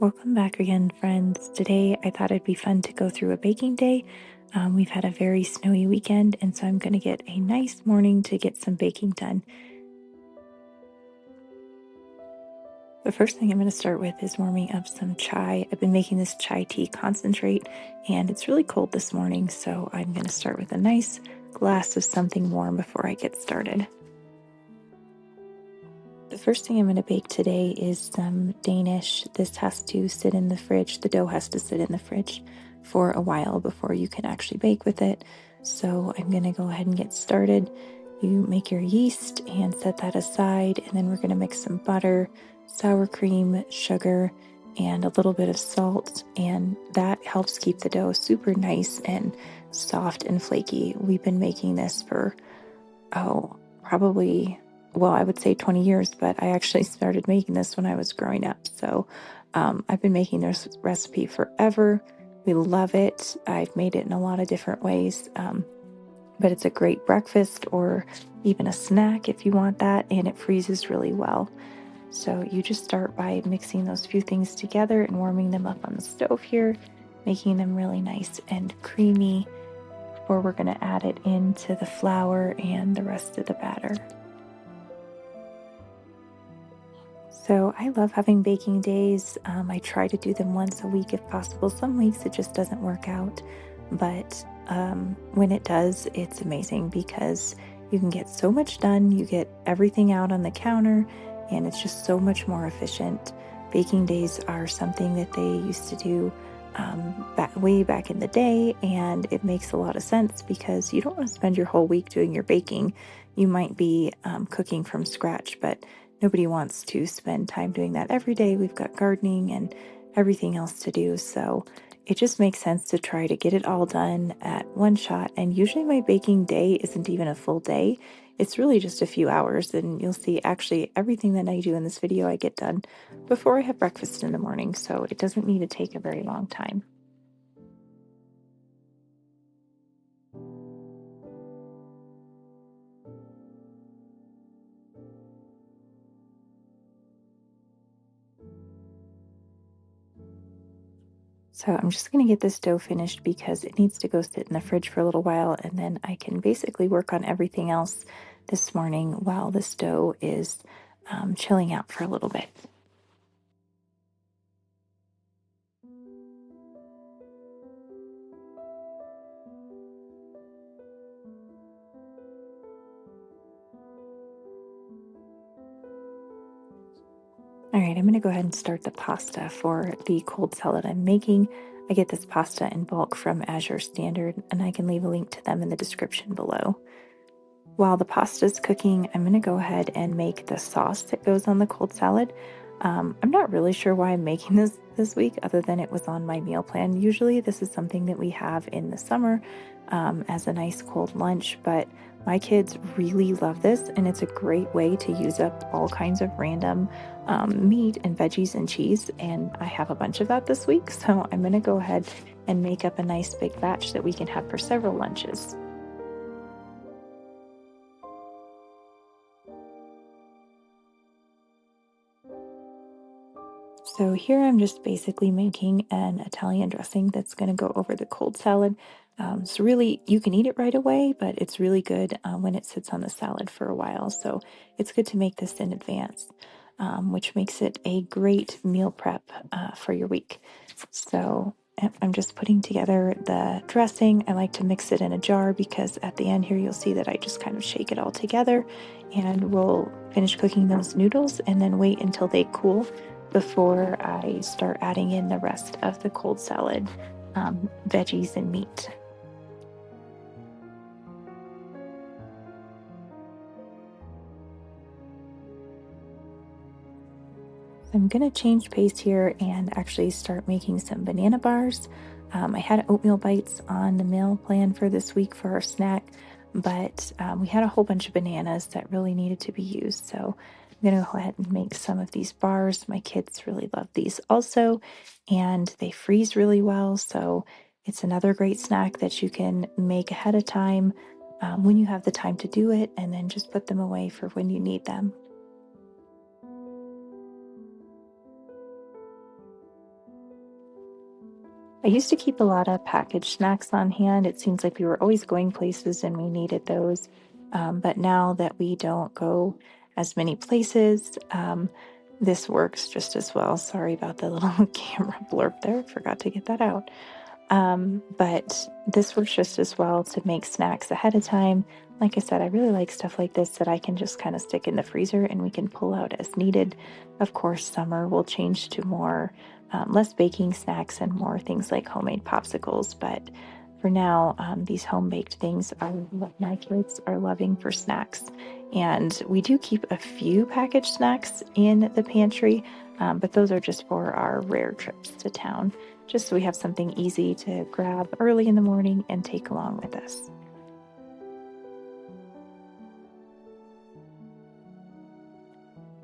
Welcome back again, friends. Today I thought it'd be fun to go through a baking day. We've had a very snowy weekend, and so I'm going to get a nice morning to get some baking done. The first thing I'm going to start with is warming up some chai. I've been making this chai tea concentrate, and it's really cold this morning, so I'm going to start with a nice glass of something warm before I get started. The first thing I'm going to bake today is some danish. This has to sit in the fridge. The dough has to sit in the fridge for a while before you can actually bake with it. So I'm going to go ahead and get started. You make your yeast and set that aside, and then we're going to mix some butter, sour cream, sugar, and a little bit of salt, and that helps keep the dough super nice and soft and flaky. We've been making this for, probably, well, I would say 20 years, but I actually started making this when I was growing up. So I've been making this recipe forever. We love it. I've made it in a lot of different ways, but it's a great breakfast or even a snack if you want that, and it freezes really well. So you just start by mixing those few things together and warming them up on the stove here, making them really nice and creamy, before we're going to add it into the flour and the rest of the batter. So I love having baking days. I try to do them once a week if possible. Some weeks it just doesn't work out, but when it does, it's amazing because you can get so much done. You get everything out on the counter, and it's just so much more efficient. Baking days are something that they used to do way back in the day, and it makes a lot of sense because you don't want to spend your whole week doing your baking. You might be cooking from scratch, but nobody wants to spend time doing that every day. We've got gardening and everything else to do. So it just makes sense to try to get it all done at one shot. And usually my baking day isn't even a full day. It's really just a few hours. And you'll see actually everything that I do in this video, I get done before I have breakfast in the morning. So it doesn't need to take a very long time. So I'm just going to get this dough finished because it needs to go sit in the fridge for a little while, and then I can basically work on everything else this morning while this dough is chilling out for a little bit. All right, I'm going to go ahead and start the pasta for the cold salad I'm making. I get this pasta in bulk from Azure Standard, and I can leave a link to them in the description below. While the pasta's cooking, I'm going to go ahead and make the sauce that goes on the cold salad. I'm not really sure why I'm making this week, other than it was on my meal plan. Usually, this is something that we have in the summer as a nice cold lunch, but my kids really love this, and it's a great way to use up all kinds of random meat and veggies and cheese. And I have a bunch of that this week, so I'm going to go ahead and make up a nice big batch that we can have for several lunches. So here I'm just basically making an Italian dressing that's going to go over the cold salad. So really, you can eat it right away, but it's really good when it sits on the salad for a while. So it's good to make this in advance, which makes it a great meal prep for your week. So I'm just putting together the dressing. I like to mix it in a jar because at the end here, you'll see that I just kind of shake it all together, and we'll finish cooking those noodles and then wait until they cool before I start adding in the rest of the cold salad veggies and meat. I'm going to change pace here and actually start making some banana bars. I had oatmeal bites on the meal plan for this week for our snack, but we had a whole bunch of bananas that really needed to be used. So I'm going to go ahead and make some of these bars. My kids really love these also, and they freeze really well. So it's another great snack that you can make ahead of time when you have the time to do it, and then just put them away for when you need them. I used to keep a lot of packaged snacks on hand. It seems like we were always going places and we needed those. But now that we don't go as many places, this works just as well. Sorry about the little camera blurb there. Forgot to get that out. But this works just as well to make snacks ahead of time. Like I said, I really like stuff like this that I can just kind of stick in the freezer and we can pull out as needed. Of course, summer will change to more less baking snacks and more things like homemade popsicles. But for now, these home baked things are what my kids are loving for snacks. And we do keep a few packaged snacks in the pantry, but those are just for our rare trips to town, just so we have something easy to grab early in the morning and take along with us.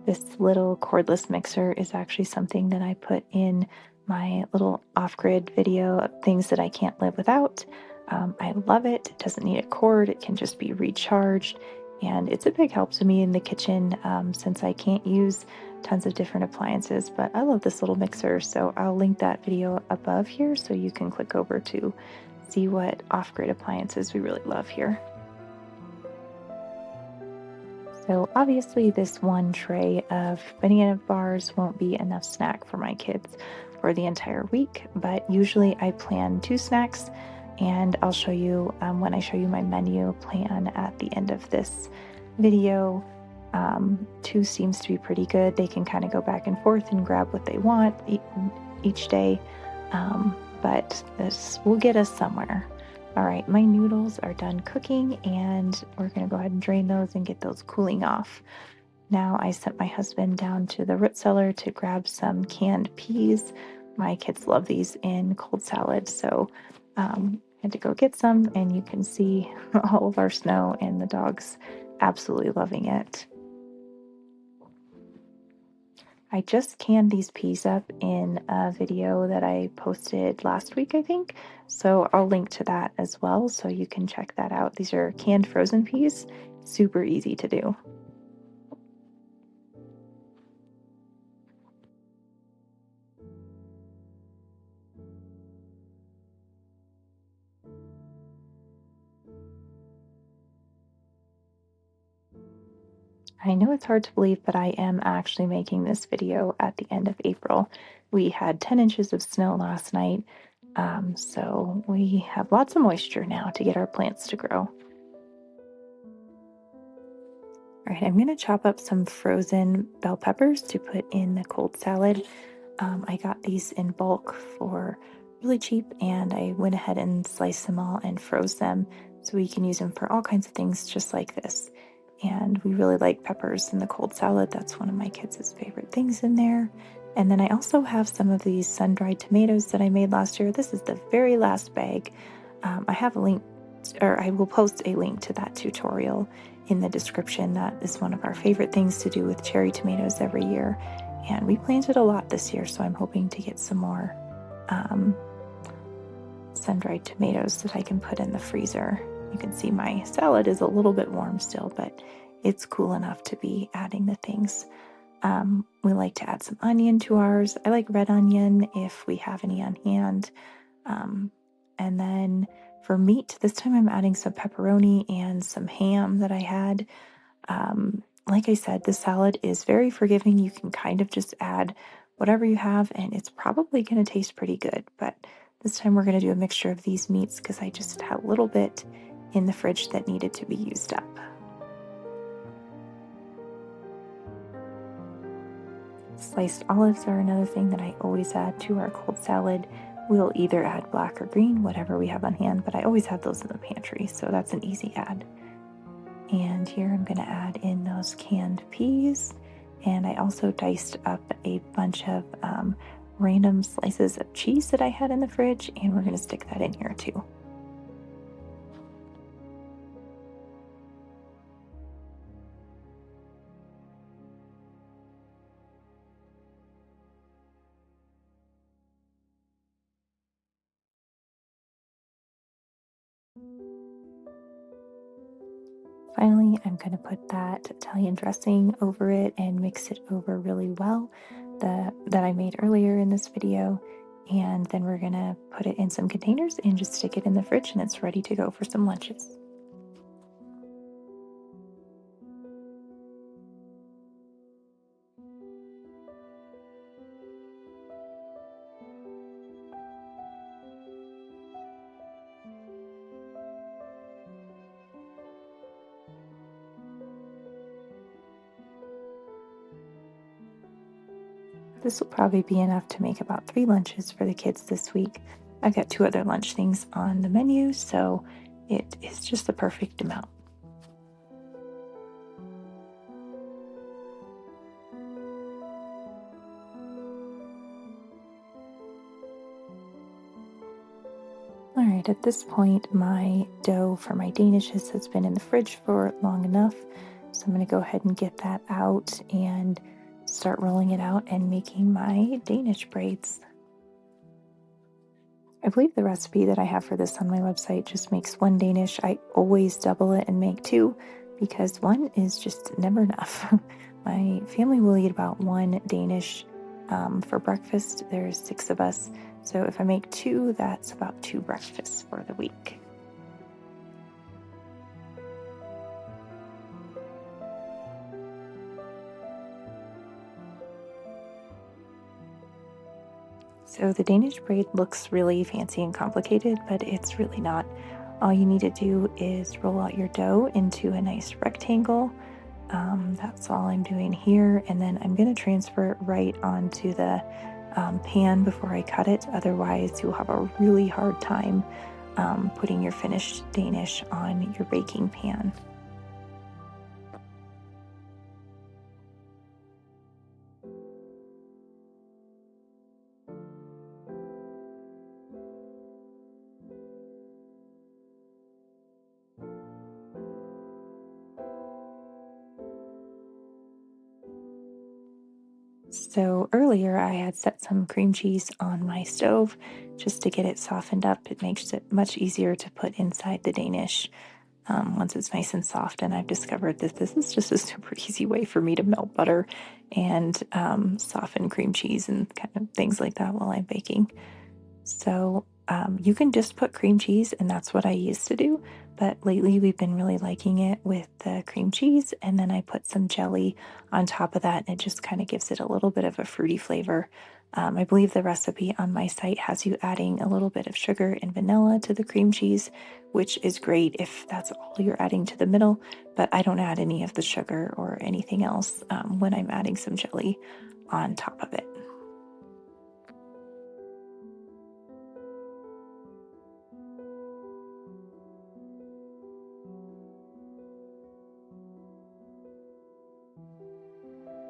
This little cordless mixer is actually something that I put in my little off-grid video of things that I can't live without. I love it. It doesn't need a cord. It can just be recharged. And it's a big help to me in the kitchen since I can't use tons of different appliances. But I love this little mixer. So I'll link that video above here so you can click over to see what off-grid appliances we really love here. So obviously this one tray of banana bars won't be enough snack for my kids for the entire week, but usually I plan two snacks and I'll show you when I show you my menu plan at the end of this video. Two seems to be pretty good. They can kind of go back and forth and grab what they want each day, but this will get us somewhere. All right, my noodles are done cooking and we're gonna go ahead and drain those and get those cooling off. Now I sent my husband down to the root cellar to grab some canned peas. My kids love these in cold salad, so I had to go get some, and you can see all of our snow and the dogs absolutely loving it. I just canned these peas up in a video that I posted last week, I think. So I'll link to that as well so you can check that out. These are canned frozen peas, super easy to do. I know it's hard to believe, but I am actually making this video at the end of April. We had 10 inches of snow last night, so we have lots of moisture now to get our plants to grow. All right, I'm gonna chop up some frozen bell peppers to put in the cold salad. I got these in bulk for really cheap, and I went ahead and sliced them all and froze them so we can use them for all kinds of things just like this. And we really like peppers in the cold salad. That's one of my kids' favorite things in there. And then I also have some of these sun-dried tomatoes that I made last year. This is the very last bag. I have a link, or I will post a link to that tutorial in the description. That is one of our favorite things to do with cherry tomatoes every year. And we planted a lot this year, so I'm hoping to get some more sun-dried tomatoes that I can put in the freezer. You can see my salad is a little bit warm still, but it's cool enough to be adding the things. We like to add some onion to ours. I like red onion if we have any on hand. And then for meat, this time I'm adding some pepperoni and some ham that I had. Like I said, the salad is very forgiving. You can kind of just add whatever you have, and it's probably going to taste pretty good. But this time we're going to do a mixture of these meats because I just had a little bit in the fridge that needed to be used up. Sliced olives are another thing that I always add to our cold salad. We'll either add black or green, whatever we have on hand, but I always have those in the pantry, so that's an easy add. And here I'm going to add in those canned peas. And I also diced up a bunch of random slices of cheese that I had in the fridge, and we're going to stick that in here too. Finally, I'm going to put that Italian dressing over it and mix it over really well that I made earlier in this video. And then we're gonna put it in some containers and just stick it in the fridge, and it's ready to go for some lunches. This will probably be enough to make about 3 lunches for the kids this week. I've got 2 other lunch things on the menu, so it is just the perfect amount. All right, at this point, my dough for my danishes has been in the fridge for long enough. So I'm going to go ahead and get that out and start rolling it out and making my Danish braids. I believe the recipe that I have for this on my website just makes one Danish. I always double it and make two because one is just never enough. My family will eat about one Danish for breakfast. There's 6 of us. So if I make two, that's about 2 breakfasts for the week. So the Danish braid looks really fancy and complicated, but it's really not. All you need to do is roll out your dough into a nice rectangle. That's all I'm doing here. And then I'm going to transfer it right onto the pan before I cut it. Otherwise, you'll have a really hard time putting your finished Danish on your baking pan. So earlier I had set some cream cheese on my stove just to get it softened up. It makes it much easier to put inside the Danish once it's nice and soft. And I've discovered that this is just a super easy way for me to melt butter and soften cream cheese and kind of things like that while I'm baking. So you can just put cream cheese, and that's what I used to do. But lately, we've been really liking it with the cream cheese, and then I put some jelly on top of that, and it just kind of gives it a little bit of a fruity flavor. I believe the recipe on my site has you adding a little bit of sugar and vanilla to the cream cheese, which is great if that's all you're adding to the middle. But I don't add any of the sugar or anything else when I'm adding some jelly on top of it.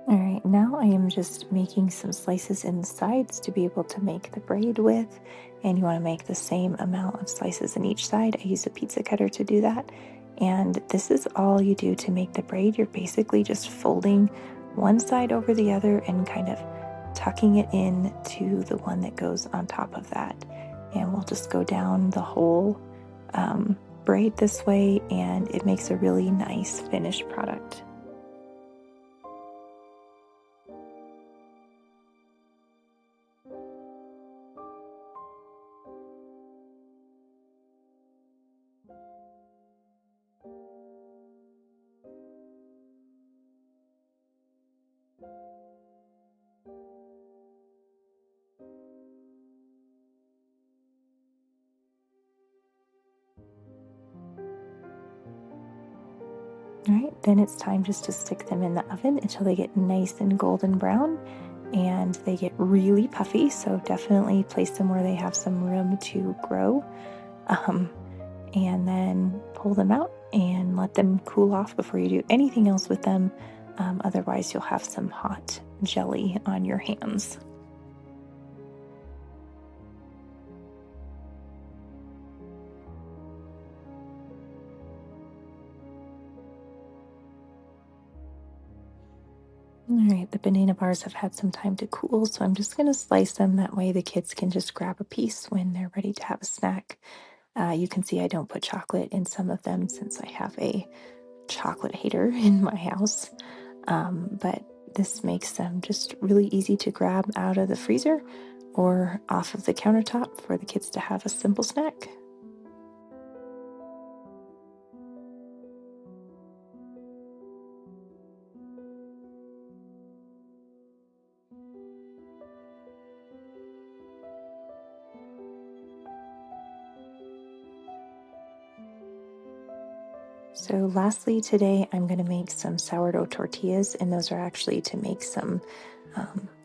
All right, now I am just making some slices in the sides to be able to make the braid with. And you want to make the same amount of slices in each side. I use a pizza cutter to do that. And this is all you do to make the braid. You're basically just folding one side over the other and kind of tucking it in to the one that goes on top of that. And we'll just go down the whole braid this way, and it makes a really nice finished product. All right, then it's time just to stick them in the oven until they get nice and golden brown and they get really puffy. So definitely place them where they have some room to grow. Um, and then pull them out and let them cool off before you do anything else with them. Otherwise, you'll have some hot jelly on your hands. All right, the banana bars have had some time to cool, so I'm just going to slice them. That way the kids can just grab a piece when they're ready to have a snack. You can see I don't put chocolate in some of them since I have a chocolate hater in my house. But this makes them just really easy to grab out of the freezer or off of the countertop for the kids to have a simple snack. So lastly, today I'm going to make some sourdough tortillas, and those are actually to make some,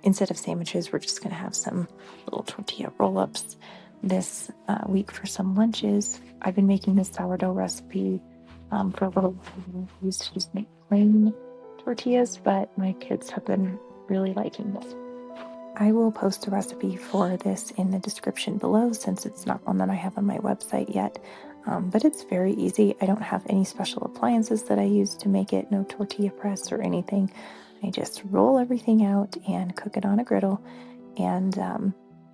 instead of sandwiches, we're just going to have some little tortilla roll-ups this week for some lunches. I've been making this sourdough recipe for a little while. I used to just make plain tortillas, but my kids have been really liking this. I will post a recipe for this in the description below since it's not one that I have on my website yet. But it's very easy. I don't have any special appliances that I use to make it, no tortilla press or anything. I just roll everything out and cook it on a griddle. And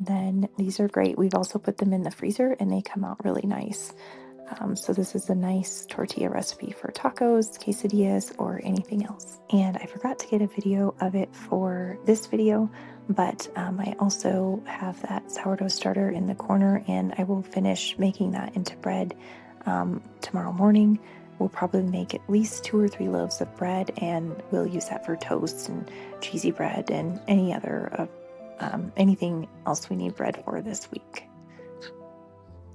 then these are great. We've also put them in the freezer and they come out really nice. So this is a nice tortilla recipe for tacos, quesadillas, or anything else. And I forgot to get a video of it for this video, but I also have that sourdough starter in the corner, and I will finish making that into bread tomorrow morning. We'll probably make at least 2 or 3 loaves of bread, and we'll use that for toast and cheesy bread and any other anything else we need bread for this week.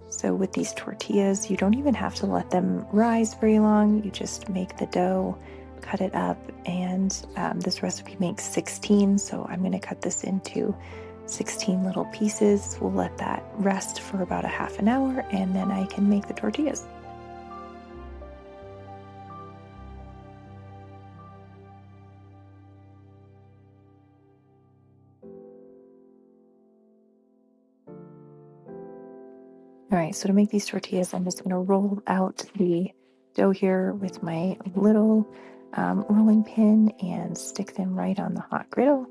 So with these tortillas, you don't even have to let them rise very long. You just make the dough, cut it up, and this recipe makes 16. So I'm going to cut this into 16 little pieces. We'll let that rest for about a half an hour, and then I can make the tortillas. All right, so to make these tortillas, I'm just going to roll out the dough here with my little rolling pin and stick them right on the hot griddle.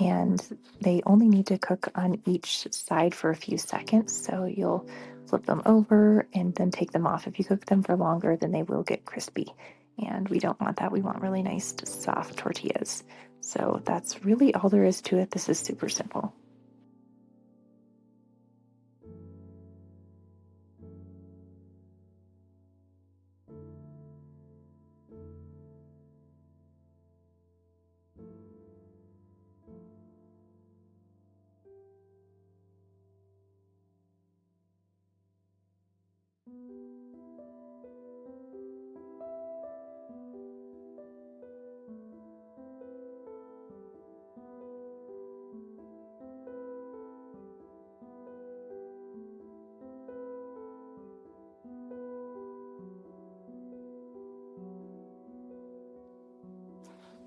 And they only need to cook on each side for a few seconds. So you'll flip them over and then take them off. If you cook them for longer, then they will get crispy. And we don't want that. We want really nice, soft tortillas. So that's really all there is to it. This is super simple.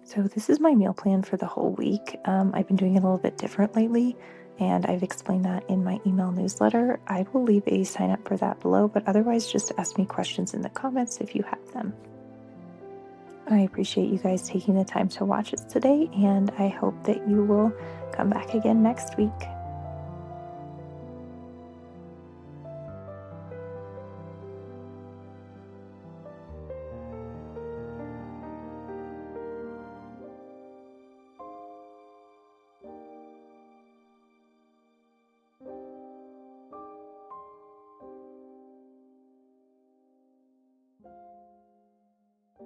So this is my meal plan for the whole week. I've been doing it a little bit different lately, and I've explained that in my email newsletter. I will leave a sign up for that below, but otherwise just ask me questions in the comments if you have them. I appreciate you guys taking the time to watch us today, and I hope that you will come back again next week.